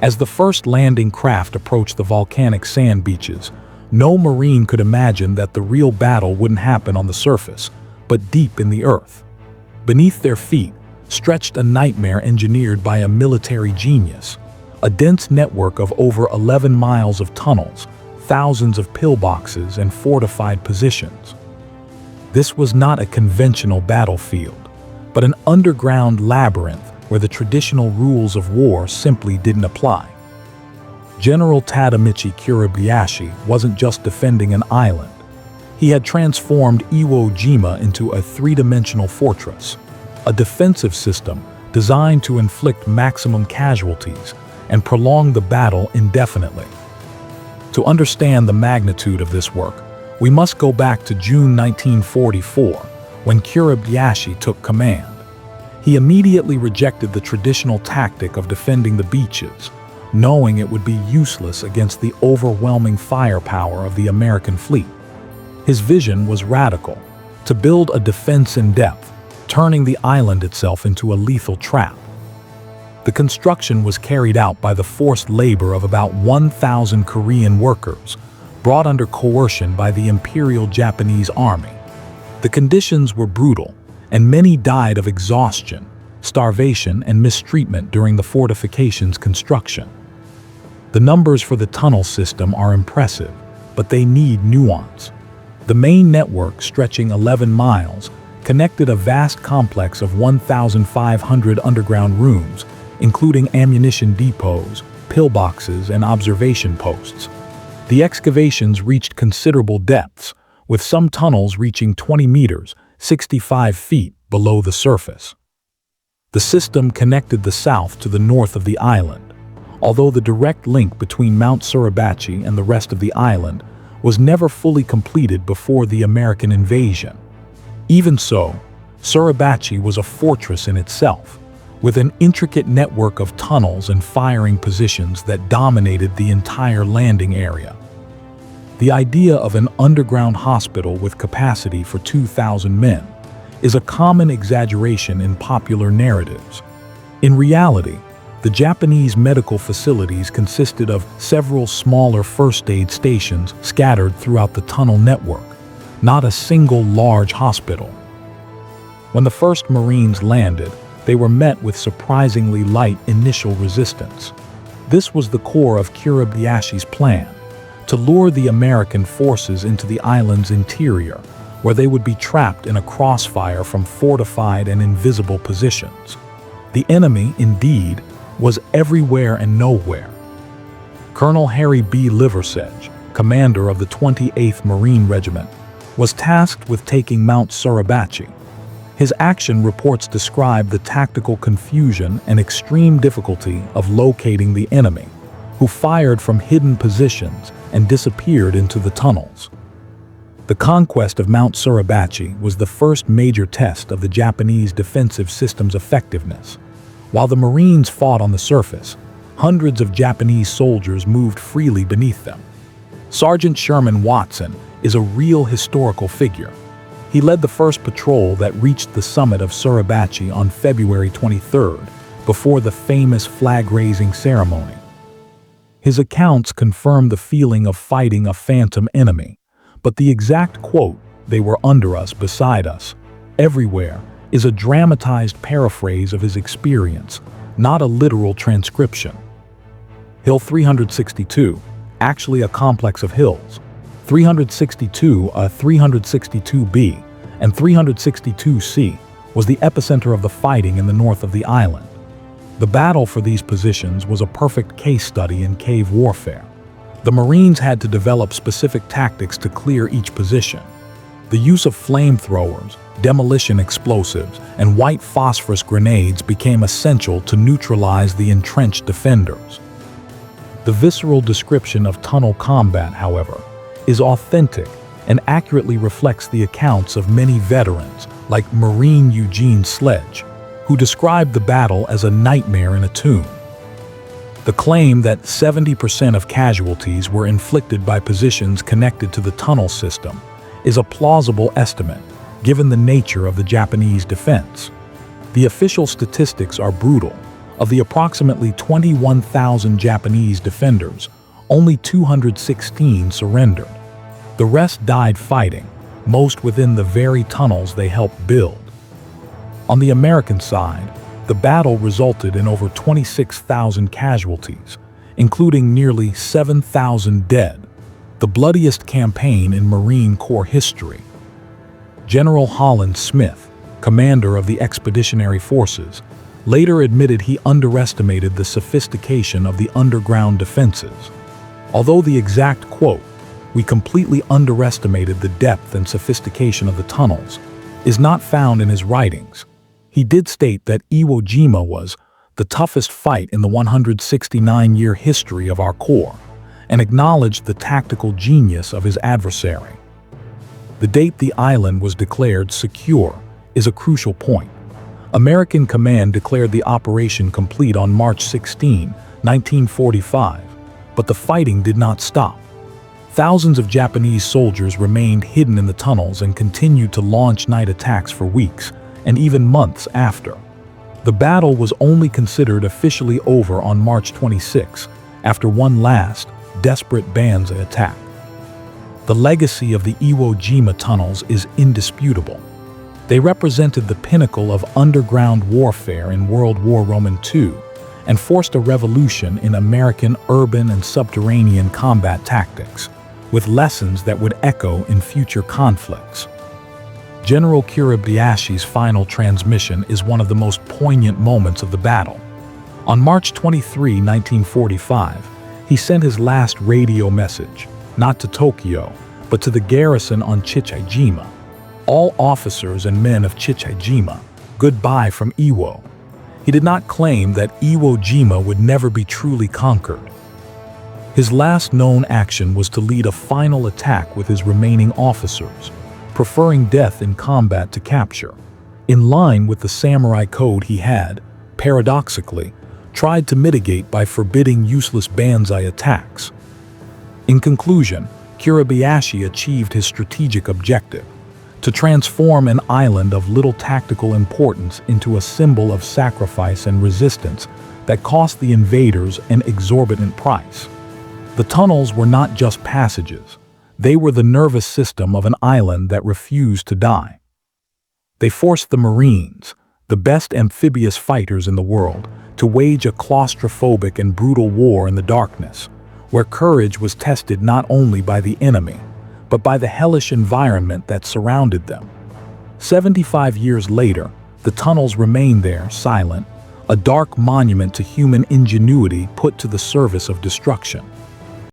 As the first landing craft approached the volcanic sand beaches, no Marine could imagine that the real battle wouldn't happen on the surface, but deep in the earth. Beneath their feet stretched a nightmare engineered by a military genius, a dense network of over 11 miles of tunnels, thousands of pillboxes, and fortified positions. This was not a conventional battlefield, but an underground labyrinth where the traditional rules of war simply didn't apply. General Tadamichi Kuribayashi wasn't just defending an island. He had transformed Iwo Jima into a three-dimensional fortress, a defensive system designed to inflict maximum casualties and prolong the battle indefinitely. To understand the magnitude of this work, we must go back to June 1944, when Kuribayashi took command. He immediately rejected the traditional tactic of defending the beaches, knowing it would be useless against the overwhelming firepower of the American fleet. His vision was radical: to build a defense in depth, turning the island itself into a lethal trap. The construction was carried out by the forced labor of about 1,000 Korean workers, brought under coercion by the Imperial Japanese Army. The conditions were brutal, and many died of exhaustion, starvation, and mistreatment during the fortification's construction. The numbers for the tunnel system are impressive, but they need nuance. The main network, stretching 11 miles, connected a vast complex of 1,500 underground rooms, including ammunition depots, pillboxes, and observation posts. The excavations reached considerable depths, with some tunnels reaching 20 meters, 65 feet below the surface. The system connected the south to the north of the island, although the direct link between Mount Suribachi and the rest of the island was never fully completed before the American invasion. Even so, Suribachi was a fortress in itself, with an intricate network of tunnels and firing positions that dominated the entire landing area. The idea of an underground hospital with capacity for 2,000 men is a common exaggeration in popular narratives. In reality, the Japanese medical facilities consisted of several smaller first aid stations scattered throughout the tunnel network, not a single large hospital. When the first Marines landed, they were met with surprisingly light initial resistance. This was the core of Kuribayashi's plan: to lure the American forces into the island's interior, where they would be trapped in a crossfire from fortified and invisible positions. The enemy, indeed, was everywhere and nowhere. Colonel Harry B. Liversedge, commander of the 28th Marine Regiment, was tasked with taking Mount Suribachi. His action reports describe the tactical confusion and extreme difficulty of locating the enemy, who fired from hidden positions and disappeared into the tunnels. The conquest of Mount Suribachi was the first major test of the Japanese defensive system's effectiveness. While the Marines fought on the surface, hundreds of Japanese soldiers moved freely beneath them. Sergeant Sherman Watson is a real historical figure. He led the first patrol that reached the summit of Suribachi on February 23rd, before the famous flag-raising ceremony. His accounts confirm the feeling of fighting a phantom enemy, but the exact quote, "They were under us, beside us, everywhere," is a dramatized paraphrase of his experience, not a literal transcription. Hill 362, actually a complex of hills, 362, 362B, and 362C, was the epicenter of the fighting in the north of the island. The battle for these positions was a perfect case study in cave warfare. The Marines had to develop specific tactics to clear each position. The use of flamethrowers, demolition explosives, and white phosphorus grenades became essential to neutralize the entrenched defenders. The visceral description of tunnel combat, however, is authentic and accurately reflects the accounts of many veterans, like Marine Eugene Sledge, who described the battle as a nightmare in a tomb. The claim that 70% of casualties were inflicted by positions connected to the tunnel system is a plausible estimate, given the nature of the Japanese defense. The official statistics are brutal. Of the approximately 21,000 Japanese defenders, only 216 surrendered. The rest died fighting, most within the very tunnels they helped build. On the American side, the battle resulted in over 26,000 casualties, including nearly 7,000 dead, the bloodiest campaign in Marine Corps history. General Holland Smith, commander of the Expeditionary Forces, later admitted he underestimated the sophistication of the underground defenses. Although the exact quote, "We completely underestimated the depth and sophistication of the tunnels," is not found in his writings, he did state that Iwo Jima was the toughest fight in the 169-year history of our Corps, and acknowledged the tactical genius of his adversary. The date the island was declared secure is a crucial point. American command declared the operation complete on March 16, 1945, but the fighting did not stop. Thousands of Japanese soldiers remained hidden in the tunnels and continued to launch night attacks for weeks, and even months after. The battle was only considered officially over on March 26, after one last, desperate Banzai attack. The legacy of the Iwo Jima tunnels is indisputable. They represented the pinnacle of underground warfare in World War II and forced a revolution in American urban and subterranean combat tactics, with lessons that would echo in future conflicts. General Kuribayashi's final transmission is one of the most poignant moments of the battle. On March 23, 1945, he sent his last radio message, not to Tokyo, but to the garrison on Chichijima. All officers and men of Chichijima, goodbye from Iwo. He did not claim that Iwo Jima would never be truly conquered. His last known action was to lead a final attack with his remaining officers, preferring death in combat to capture. In line with the samurai code he had, paradoxically, tried to mitigate by forbidding useless Banzai attacks. In conclusion, Kuribayashi achieved his strategic objective: to transform an island of little tactical importance into a symbol of sacrifice and resistance that cost the invaders an exorbitant price. The tunnels were not just passages, they were the nervous system of an island that refused to die. They forced the Marines, the best amphibious fighters in the world, to wage a claustrophobic and brutal war in the darkness, where courage was tested not only by the enemy, but by the hellish environment that surrounded them. 75 years later, the tunnels remain there, silent, a dark monument to human ingenuity put to the service of destruction.